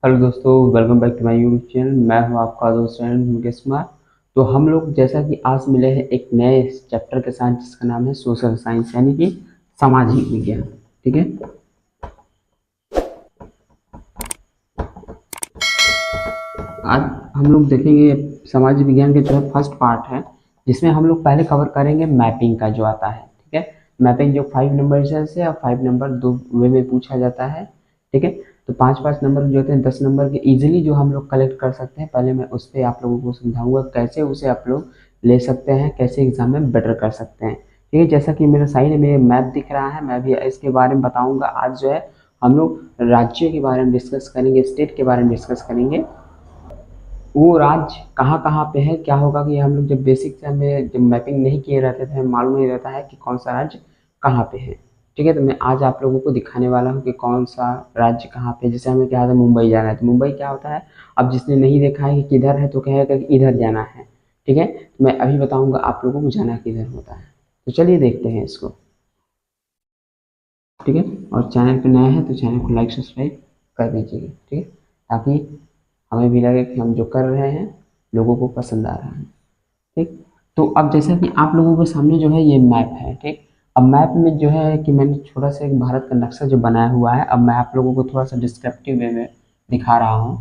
Hello दोस्तों, welcome back to my YouTube channel. मैं हूं आपका दोस्त मुकेश कुमार। तो हम लोग जैसा कि आज मिले हैं एक नए चैप्टर के साथ जिसका नाम है सोशल साइंस यानी कि सामाजिक विज्ञान। ठीक है, आज हम लोग देखेंगे सामाजिक विज्ञान के जो है फर्स्ट पार्ट है, जिसमें हम लोग पहले कवर करेंगे मैपिंग का जो आता है। ठीक है, मैपिंग जो 5 नंबर से और 5 नंबर दो वे में पूछा जाता है। ठीक है, तो 5-5 नंबर जो होते हैं 10 नंबर के इजीली जो हम लोग कलेक्ट कर सकते हैं। पहले मैं उस पर आप लोगों को समझाऊंगा कैसे उसे आप लोग ले सकते हैं, कैसे एग्जाम में बेटर कर सकते हैं। ठीक है, जैसा कि मेरे साइड में मैप दिख रहा है, मैं भी इसके बारे में बताऊंगा। आज जो है हम लोग राज्यों के बारे में डिस्कस करेंगे, स्टेट के बारे में डिस्कस करेंगे। वो राज्य कहाँ कहाँ पे है, क्या होगा कि हम लोग जब बेसिक से हमें जब मैपिंग नहीं किए रहते थे, हमें मालूम नहीं रहता है कि कौन सा राज्य कहाँ पे है। ठीक है, तो मैं आज आप लोगों को दिखाने वाला हूँ कि कौन सा राज्य कहाँ पे। जैसे हमें क्या था, मुंबई जाना है, तो मुंबई क्या होता है, अब जिसने नहीं देखा है कि किधर है तो कहेगा कि इधर जाना है। ठीक है, तो मैं अभी बताऊंगा आप लोगों को जाना किधर होता है। तो चलिए देखते हैं इसको। ठीक है, और चैनल पे नया है तो चैनल को लाइक सब्सक्राइब कर दीजिएगा। ठीक है, ताकि हमें भी लगे कि हम जो कर रहे हैं लोगों को पसंद आ रहा है। ठीक, तो अब जैसा कि आप लोगों के सामने जो है ये मैप है। ठीक, अब मैप में जो है कि मैंने छोटा सा एक भारत का नक्शा जो बनाया हुआ है, अब मैं आप लोगों को थोड़ा सा डिस्क्रिप्टिव वे में दिखा रहा हूँ।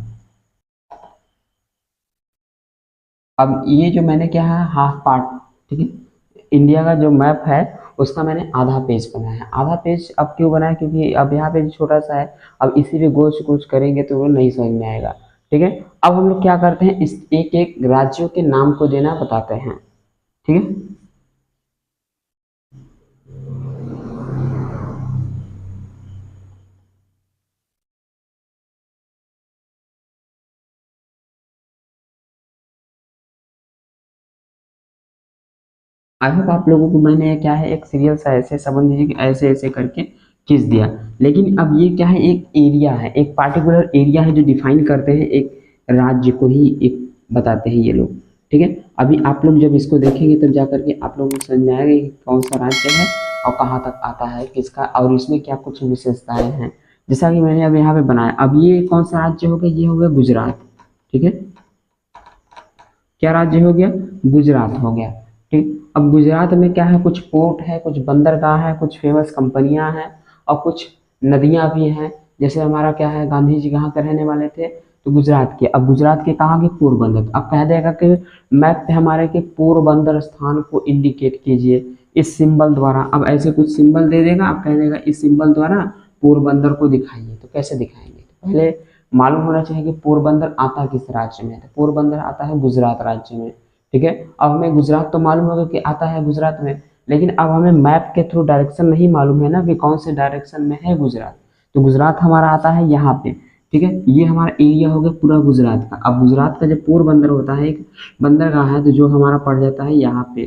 अब ये जो मैंने क्या है हाफ पार्ट, ठीक है, इंडिया का जो मैप है उसका मैंने आधा पेज बनाया है। आधा पेज अब क्यों बनाया, क्योंकि अब यहाँ पे छोटा सा है, अब इसी पे गोच गोच करेंगे तो वो नहीं समझ में आएगा। ठीक है, अब हम लोग क्या करते हैं, इस एक एक राज्यों के नाम को देना बताते हैं। ठीक है, आई होप आप लोगों को मैंने क्या है एक सीरियल सा ऐसे समझ लीजिए कि ऐसे ऐसे करके खींच दिया। लेकिन अब ये क्या है, एक एरिया है, एक पार्टिकुलर एरिया है जो डिफाइन करते हैं एक राज्य को ही एक बताते हैं ये लोग। ठीक है, अभी आप लोग जब इसको देखेंगे तब जा करके आप लोगों को समझ में आएगा कि कौन सा राज्य है और कहाँ तक आता है किसका, और इसमें क्या कुछ विशेषताएं हैं। जैसा कि मैंने अब यहाँ पे बनाया, अब ये कौन सा राज्य हो गया, ये हो गया गुजरात। ठीक है, क्या राज्य हो गया, गुजरात हो गया। ठीक, अब गुजरात में क्या है, कुछ पोर्ट है, कुछ बंदरगाह है, कुछ फेमस कंपनियां हैं और कुछ नदियां भी हैं। जैसे हमारा क्या है, गांधी जी कहाँ के रहने वाले थे, तो गुजरात के। अब गुजरात के कहाँ के, पोरबंदर। अब कह देगा कि मैप पे हमारे के पोरबंदर स्थान को इंडिकेट कीजिए इस सिंबल द्वारा। अब ऐसे कुछ सिंबल दे देगा, अब कह देगा इस सिंबल द्वारा पोरबंदर को दिखाइए। तो कैसे दिखाएंगे, तो पहले मालूम होना चाहिए कि पोरबंदर आता किस राज्य में है। तो पोरबंदर आता है गुजरात राज्य में। ठीक है, अब हमें गुजरात तो मालूम होगा कि आता है गुजरात में, लेकिन अब हमें मैप के थ्रू डायरेक्शन नहीं मालूम है ना कि कौन से डायरेक्शन में है गुजरात। तो गुजरात हमारा आता है यहाँ पे। ठीक है, ये हमारा एरिया हो गया पूरा गुजरात का। अब गुजरात का जब पोरबंदर होता है एक बंदरगाह है, तो जो हमारा पड़ जाता है यहाँ पे।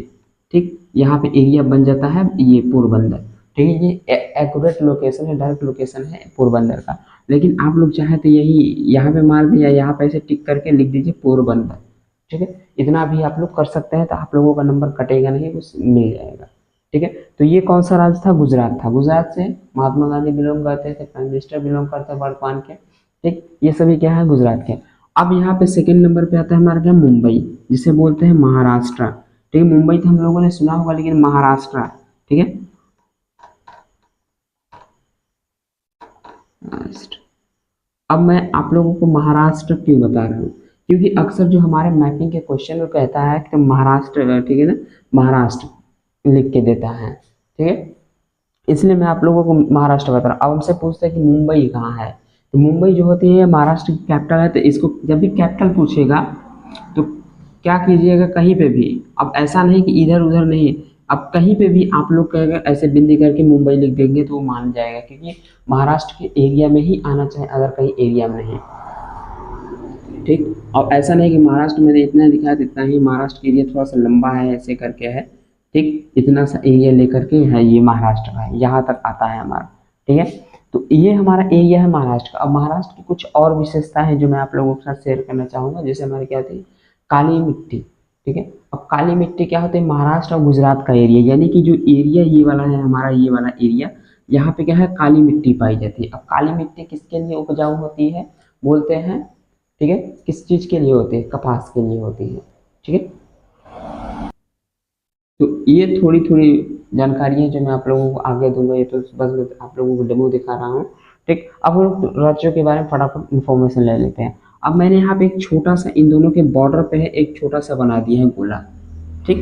ठीक, यहाँ पे एरिया बन जाता है ये पोरबंदर। ठीक है, ये एक्यूरेट लोकेशन है, डायरेक्ट लोकेशन है पोरबंदर का। लेकिन आप लोग चाहे तो यही यहाँ पे मार दिया, यहाँ पे ऐसे टिक करके लिख दीजिए पोरबंदर। ठीक है, इतना भी आप लोग कर सकते हैं तो आप लोगों का नंबर कटेगा नहीं, कुछ मिल जाएगा। ठीक है, तो ये कौन सा राज्य था, गुजरात था। गुजरात से महात्मा गांधी बिलोंग करते थे, प्राइम मिनिस्टर बिलोंग करते हैं वर्तमान के। ठीक, ये सभी क्या है, गुजरात के। अब यहाँ पे सेकंड नंबर पे आता है हमारा क्या, मुंबई, जिसे बोलते हैं महाराष्ट्र। ठीक है, मुंबई तो हम लोगों ने सुना होगा, लेकिन महाराष्ट्र। ठीक है, महाराष्ट्र। अब मैं आप लोगों को महाराष्ट्र क्यों बता रहा हूँ, क्योंकि अक्सर जो हमारे मैपिंग के क्वेश्चन में कहता है कि महाराष्ट्र, ठीक है ना, महाराष्ट्र लिख के देता है। ठीक है, इसलिए मैं आप लोगों को महाराष्ट्र बता रहा हूँ। अब हमसे पूछते हैं कि मुंबई कहाँ है, तो मुंबई जो होती है महाराष्ट्र की कैपिटल है। तो इसको जब भी कैपिटल पूछेगा तो क्या कीजिएगा, कहीं पे भी, अब ऐसा नहीं कि इधर उधर नहीं, अब कहीं पे भी आप लोग कहेंगे ऐसे बिंदी करके मुंबई लिख देंगे तो वो मान जाएगा, क्योंकि महाराष्ट्र के एरिया में ही आना चाहिए, अगर कहीं एरिया में नहीं। ठीक, और ऐसा नहीं कि महाराष्ट्र मैंने इतना दिखाया तो इतना ही, महाराष्ट्र का एरिया थोड़ा सा लंबा है ऐसे करके है। ठीक, इतना सा एरिया लेकर के है ये महाराष्ट्र का, यहाँ तक आता है हमारा। ठीक है, तो ये हमारा एरिया है महाराष्ट्र का। अब महाराष्ट्र की कुछ और विशेषता है जो मैं आप लोगों के साथ शेयर करना चाहूँगा। जैसे हमारे क्या होती है, काली मिट्टी। ठीक है, अब काली मिट्टी क्या होती है, महाराष्ट्र और गुजरात का एरिया, यानी कि जो एरिया ये वाला है हमारा, ये वाला एरिया, यहाँ पे क्या है, काली मिट्टी पाई जाती है। अब काली मिट्टी किसके लिए उपजाऊ होती है, बोलते हैं, ठीक है। किस चीज के लिए होते हैं? कपास के लिए होती है, ठीक है। तो ये थोड़ी थोड़ी जानकारी है जो मैं आप लोगों को आगे दूंगा, ये तो बस मैं आप लोगों को डेमो दिखा रहा हूँ, ठीक। अब हम लोग राज्यों के बारे में फटाफट इन्फॉर्मेशन ले लेते हैं। अब मैंने यहाँ पे एक छोटा सा, इन दोनों के बॉर्डर पे है एक छोटा सा बना दिया है गोला, ठीक।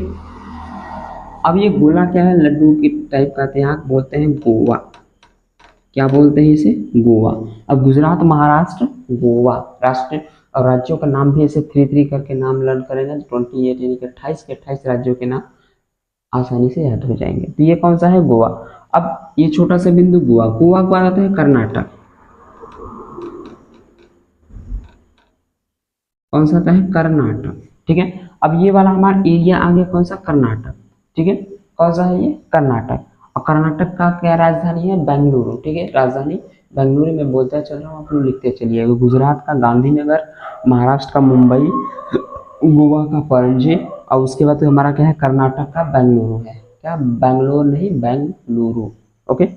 अब ये गोला क्या है? लड्डू की टाइप का, यहाँ बोलते हैं गोवा। क्या बोलते हैं इसे? गोवा। अब गुजरात, महाराष्ट्र, गोवा राष्ट्र और राज्यों का नाम भी ऐसे 3 3 करके नाम लर्न करेंगे तो 28 यानी कि 28 के 28 राज्यों के नाम आसानी से याद हो जाएंगे। तो ये कौन सा है? गोवा। अब ये छोटा सा बिंदु गोवा, गोवा को आ जाता है कर्नाटक। कौन सा आता है? कर्नाटक, ठीक है। अब ये वाला हमारा एरिया आ गया कौन सा? कर्नाटक, ठीक है। कौन सा है ये? कर्नाटक। और कर्नाटक का क्या राजधानी है? बेंगलुरु, ठीक है। राजधानी बेंगलुरु में बोलता चल रहा हूँ, आप लोग लिखते चलिए। गुजरात का गांधीनगर, महाराष्ट्र का मुंबई, गोवा का पणजी, और उसके बाद तो हमारा क्या है? कर्नाटक का बेंगलुरु है। क्या? बेंगलोर नहीं, बेंगलुरु, ओके।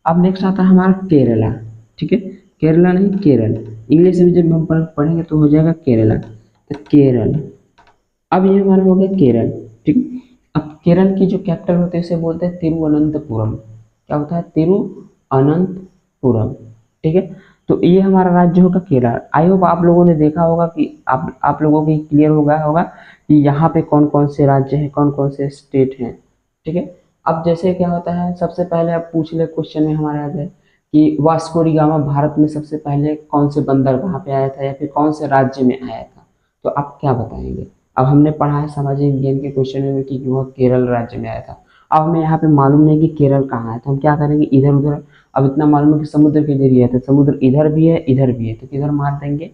अब नेक्स्ट आता है हमारा केरला, ठीक है। केरला नहीं, केरल। इंग्लिश में जब हम पढ़ेंगे तो हो जाएगा केरला, तो केरल। अब ये हमारा हो गया केरल, ठीक। अब केरल की जो कैपिटल होती है उसे बोलते हैं तिरुवनंतपुरम। क्या होता है? तिरुअनंतपुरम, ठीक है। तो ये हमारा राज्य होगा केरल। आई होप आप लोगों ने देखा होगा कि आप लोगों को क्लियर हो गया होगा कि यहाँ पे कौन कौन से राज्य हैं, कौन कौन से स्टेट हैं, ठीक है। अब जैसे क्या होता है, सबसे पहले आप पूछ ले, क्वेश्चन में हमारे आ जाए कि वास्को डी गामा भारत में सबसे पहले कौन से बंदरगाह पे आया था या फिर कौन से राज्य में आया था, तो आप क्या बताएंगे? अब हमने पढ़ा है सामाजिक विज्ञान के क्वेश्चन में कि वह केरल राज्य में आया था। अब हमें यहाँ पे मालूम नहीं कि केरल कहाँ है, तो हम क्या करेंगे? इधर उधर। अब इतना मालूम है कि समुद्र के जरिए है, तो समुद्र इधर भी है इधर भी है, तो किधर मार देंगे?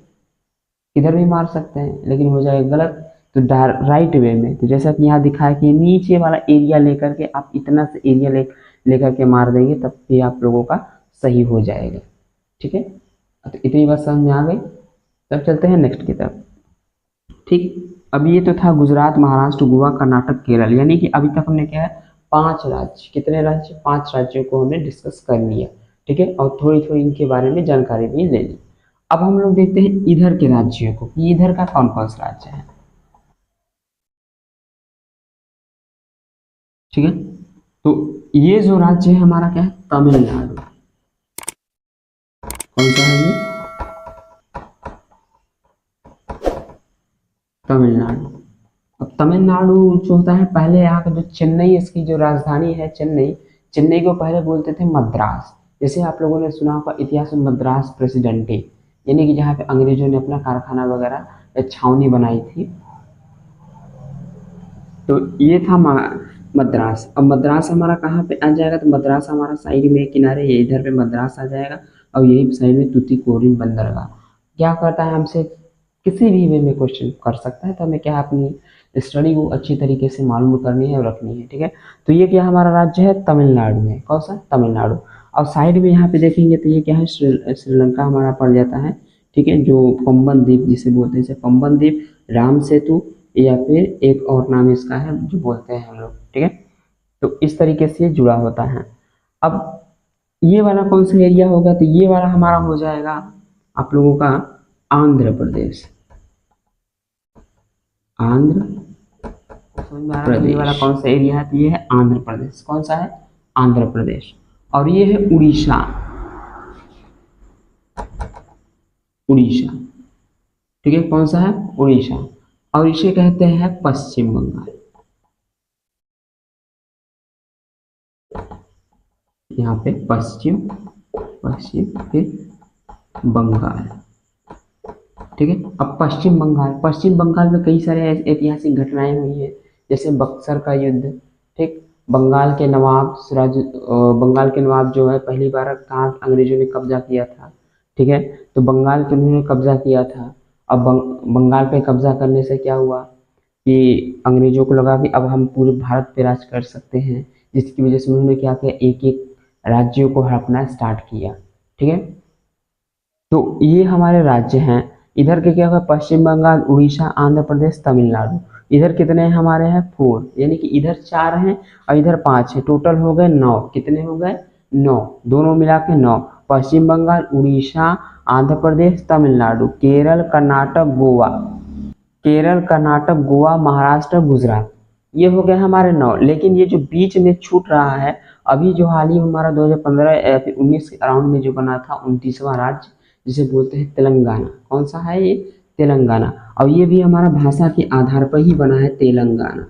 इधर भी मार सकते हैं, लेकिन हो जाएगा गलत। तो राइट वे में, तो जैसा कि यहाँ दिखा है कि नीचे वाला एरिया लेकर के आप इतना से एरिया लेकर के मार देंगे, तब भी आप लोगों का सही हो जाएगा, ठीक है। तो इतनी बात समझ में आ गई। तब चलते हैं नेक्स्ट की तरफ, ठीक। अब ये तो था गुजरात, महाराष्ट्र, गोवा, कर्नाटक, केरल, यानी कि अभी तक हमने क्या है? 5 राज्य। कितने राज्य? 5 राज्यों को हमने डिस्कस कर लिया, ठीक है। और थोड़ी थोड़ी इनके बारे में जानकारी भी ले ली। अब हम लोग देखते हैं इधर के राज्यों को कि इधर का कौन कौन सा राज्य है, ठीक है। तो ये जो राज्य है हमारा क्या है? तमिलनाडु। कौन सा है ये? तमिलनाडु। अब तमिलनाडु जो होता है, पहले यहाँ का जो चेन्नई, इसकी जो राजधानी है चेन्नई, चेन्नई को पहले बोलते थे मद्रास। जैसे आप लोगों ने सुना होगा इतिहास में, मद्रास प्रेसिडेंटी, यानी कि जहाँ पे अंग्रेजों ने अपना कारखाना वगैरह या छावनी बनाई थी, तो ये था मद्रास। अब मद्रास हमारा कहाँ पे आ जाएगा? तो मद्रास हमारा साइड में किनारे, ये इधर पे मद्रास आ जाएगा, और यही साइड में तूतीकोरिन बंदरगाह। क्या करता है? हमसे किसी भी वे में क्वेश्चन कर सकता है, तो हमें क्या, अपनी स्टडी को अच्छी तरीके से मालूम करनी है और रखनी है, ठीक है। तो ये क्या हमारा राज्य है? तमिलनाडु है। कौन सा? तमिलनाडु। और साइड में यहाँ पे देखेंगे तो ये क्या है? श्रीलंका हमारा पड़ जाता है, ठीक है। जो पंबन द्वीप जिसे बोलते हैं, जैसे पंबन द्वीप, राम सेतु, या फिर एक और नाम इसका है जो बोलते हैं हम लोग, ठीक है। तो इस तरीके से ये जुड़ा होता है। अब ये वाला कौन सा एरिया होगा? तो ये वाला हमारा हो जाएगा आप लोगों का आंध्र प्रदेश। आंध्र प्रदेश, ये वाला कौन सा एरिया है? तो ये है आंध्र प्रदेश। कौन सा है? आंध्र प्रदेश। और ये है उड़ीसा। उड़ीसा, ठीक है। कौन सा है? उड़ीसा। और इसे कहते हैं पश्चिम बंगाल। यहाँ पे पश्चिम, पश्चिम फिर बंगाल, ठीक है। अब पश्चिम बंगाल, पश्चिम बंगाल में कई सारे ऐतिहासिक घटनाएं हुई हैं, जैसे बक्सर का युद्ध, ठीक। बंगाल के नवाब सिराज, बंगाल के नवाब जो है पहली बार कहाँ अंग्रेजों ने कब्जा किया था, ठीक है। तो बंगाल पे उन्होंने कब्जा किया था। अब बंगाल पे कब्जा करने से क्या हुआ कि अंग्रेजों को लगा कि अब हम पूरे भारत पे राज कर सकते हैं, जिसकी वजह से उन्होंने क्या किया? एक एक राज्यों को हड़पना स्टार्ट किया, ठीक है। तो ये हमारे राज्य हैं। इधर के क्या होगा? पश्चिम बंगाल, उड़ीसा, आंध्र प्रदेश, तमिलनाडु। इधर कितने हैं हमारे? हैं 4, यानी कि इधर 4 हैं और इधर 5 है, टोटल हो गए 9। कितने हो गए? 9, दोनों मिला के 9। पश्चिम बंगाल, उड़ीसा, आंध्र प्रदेश, तमिलनाडु, केरल, कर्नाटक, गोवा, केरल, कर्नाटक, गोवा, महाराष्ट्र, गुजरात। ये हो गए हमारे 9। लेकिन ये जो बीच में छूट रहा है, अभी जो हाल ही हमारा 2015 या फिर 19 के अराउंड में जो बना था 29वां राज्य, जिसे बोलते हैं तेलंगाना। कौन सा है ये? तेलंगाना। और ये भी हमारा भाषा के आधार पर ही बना है, तेलंगाना।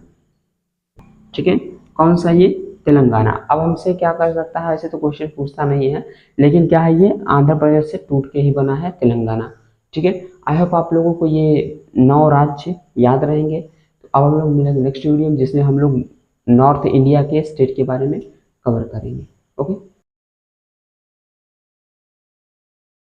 ठीक है, कौन सा? ये तेलंगाना। अब हमसे क्या कर सकता है, ऐसे तो क्वेश्चन पूछता नहीं है, लेकिन क्या है, ये आंध्र प्रदेश से टूट के ही बना है तेलंगाना। ठीक है, आई होप आप लोगों को ये 9 राज्य याद रहेंगे। तो अब हम लोग मिलेंगे नेक्स्ट वीडियो में, जिसमें हम लोग नॉर्थ इंडिया के स्टेट के बारे में कवर करेंगे। ओके।